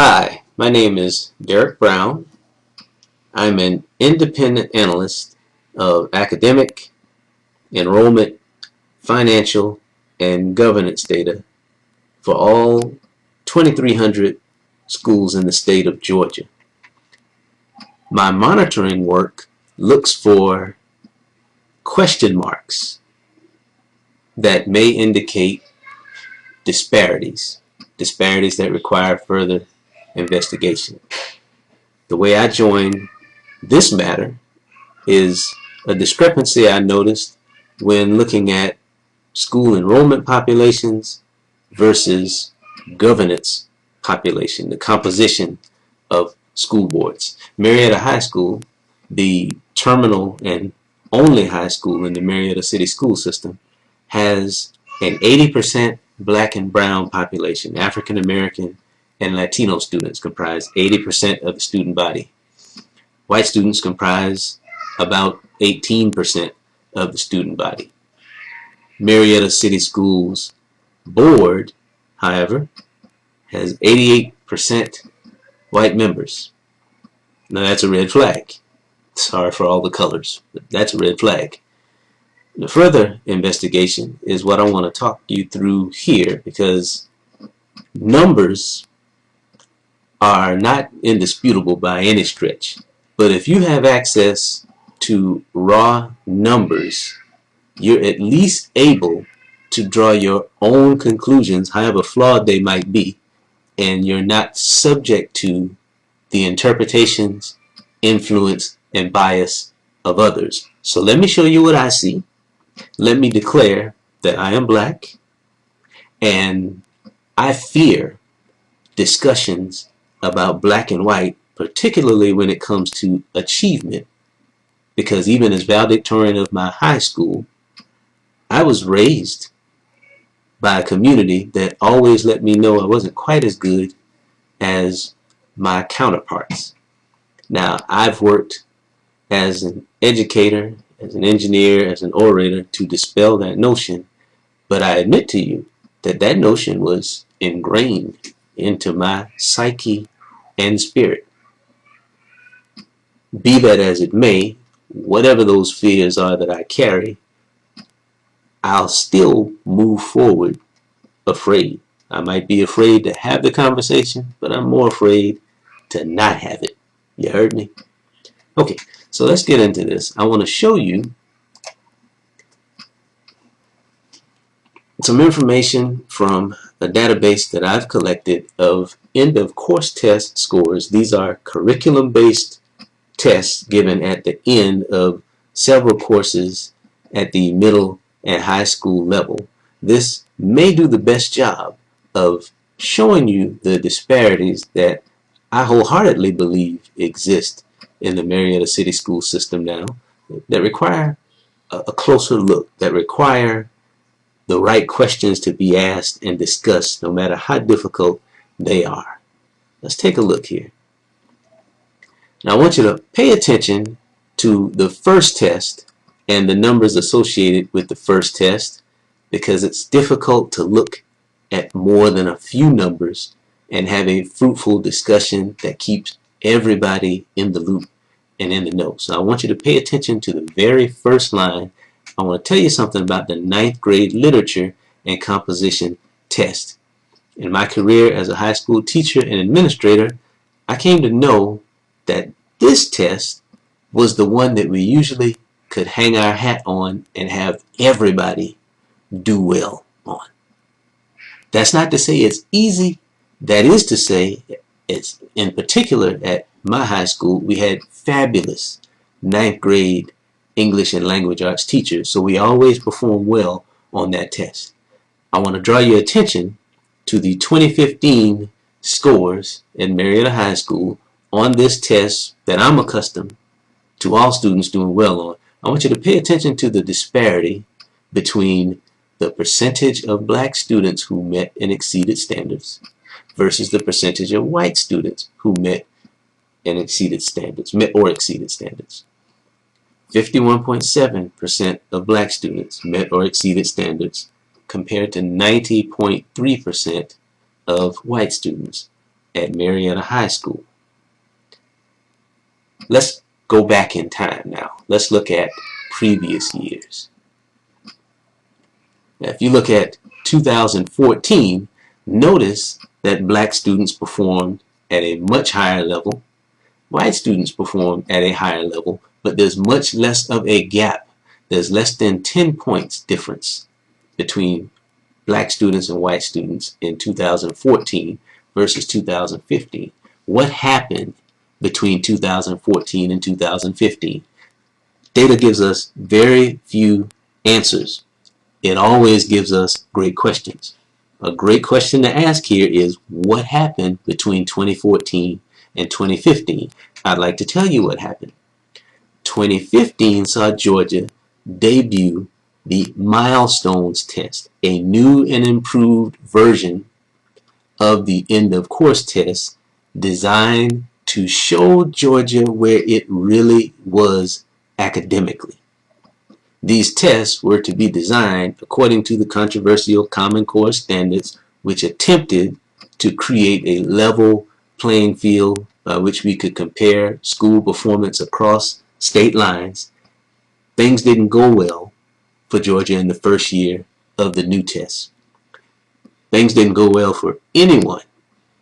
Hi, my name is Derek Brown. I'm an independent analyst of academic, enrollment, financial, and governance data for all 2,300 schools in the state of Georgia. My monitoring work looks for question marks that may indicate disparities that require further investigation. The way I join this matter is a discrepancy I noticed when looking at school enrollment populations versus governance population, the composition of school boards. Marietta High School, the terminal and only high school in the Marietta City School System, has an 80% black and brown population. African American and Latino students comprise 80% of the student body. White students comprise about 18% of the student body. Marietta City Schools Board, however, has 88% white members. Now that's a red flag. Sorry for all the colors, but that's a red flag. The further investigation is what I want to talk you through here, because numbers are not indisputable by any stretch. But if you have access to raw numbers, you're at least able to draw your own conclusions, however flawed they might be, and you're not subject to the interpretations, influence, and bias of others. So let me show you what I see. Let me declare that I am black, and I fear discussions about black and white, particularly when it comes to achievement, because even as valedictorian of my high school, I was raised by a community that always let me know I wasn't quite as good as my counterparts. Now, I've worked as an educator, as an engineer, as an orator to dispel that notion, but I admit to you that that notion was ingrained into my psyche and spirit. Be that as it may, whatever those fears are that I carry, I'll still move forward afraid. I might be afraid to have the conversation, but I'm more afraid to not have it. You heard me? Okay, so let's get into this. I want to show you some information from a database that I've collected of end of course test scores. These are curriculum-based tests given at the end of several courses at the middle and high school level. This may do the best job of showing you the disparities that I wholeheartedly believe exist in the Marietta City School System now, that require a closer look, that require the right questions to be asked and discussed, no matter how difficult they are. Let's take a look here. Now I want you to pay attention to the first test and the numbers associated with the first test, because it's difficult to look at more than a few numbers and have a fruitful discussion that keeps everybody in the loop and in the know. So I want you to pay attention to the very first line. I want to tell you something about the 9th grade literature and composition test. In my career as a high school teacher and administrator, I came to know that this test was the one that we usually could hang our hat on and have everybody do well on. That's not to say it's easy. That is to say, it's in particular at my high school, we had fabulous 9th grade English and language arts teachers, so we always performed well on that test. I want to draw your attention to the 2015 scores in Marietta High School on this test that I'm accustomed to all students doing well on. I want you to pay attention to the disparity between the percentage of black students who met and exceeded standards versus the percentage of white students who met and exceeded standards, met or exceeded standards. 51.7% of black students met or exceeded standards compared to 90.3% of white students. at Marietta High School. Let's go back in time now. Let's look at previous years. Now, if you look at 2014, notice that black students performed at a much higher level. White students performed at a higher level, but there's much less of a gap. There's less than 10 points difference between black students and white students in 2014 versus 2015. What happened between 2014 and 2015? Data gives us very few answers. It always gives us great questions. A great question to ask here is, what happened between 2014 and 2015? I'd like to tell you what happened. 2015 saw Georgia debut the milestones test, a new and improved version of the end of course test designed to show Georgia where it really was academically. These tests were to be designed according to the controversial Common Core standards, which attempted to create a level playing field by which we could compare school performance across state lines. Things didn't go well for Georgia in the first year of the new test. Things didn't go well for anyone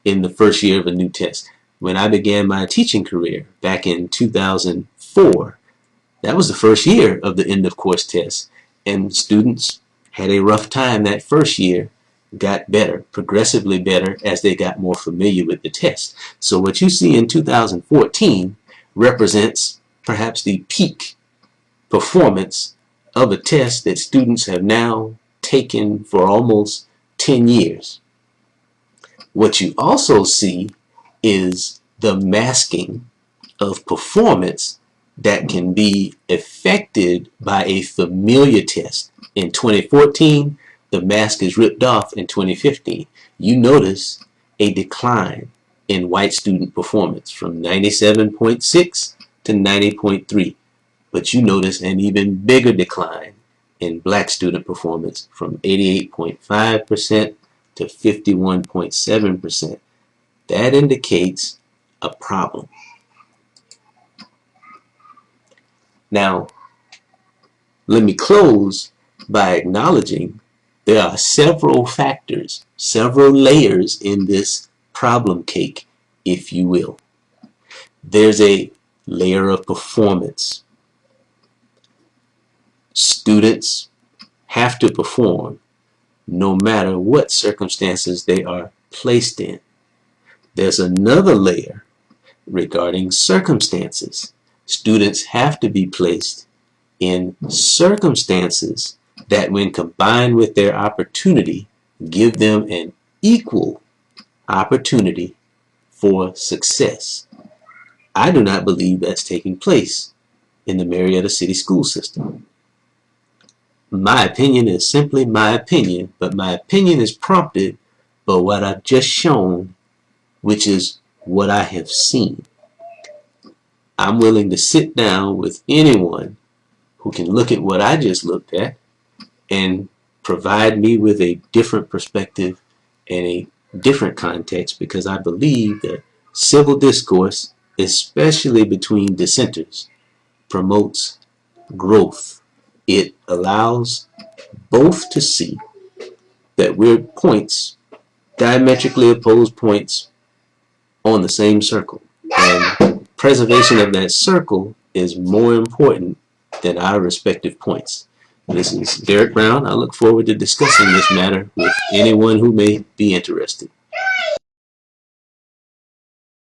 in the first year of a new test. When I began my teaching career back in 2004, that was the first year of the end of course test, and students had a rough time that first year, got better, progressively better as they got more familiar with the test. So what you see in 2014 represents perhaps the peak performance of a test that students have now taken for almost 10 years. What you also see is the masking of performance that can be affected by a familiar test. In 2014, the mask is ripped off. In 2015, you notice a decline in white student performance from 97.6 to 90.3. But you notice an even bigger decline in black student performance from 88.5% to 51.7%. That indicates a problem. Now, let me close by acknowledging there are several factors, several layers in this problem cake, if you will. There's a layer of performance. Students have to perform no matter what circumstances they are placed in. There's another layer regarding circumstances. Students have to be placed in circumstances that, when combined with their opportunity, give them an equal opportunity for success. I do not believe that's taking place in the Marietta City School System. My opinion is simply my opinion, but my opinion is prompted by what I've just shown, which is what I have seen. I'm willing to sit down with anyone who can look at what I just looked at and provide me with a different perspective and a different context, because I believe that civil discourse, especially between dissenters, promotes growth. It allows both to see that we're points, diametrically opposed points on the same circle. And preservation of that circle is more important than our respective points. This is Derek Brown. I look forward to discussing this matter with anyone who may be interested.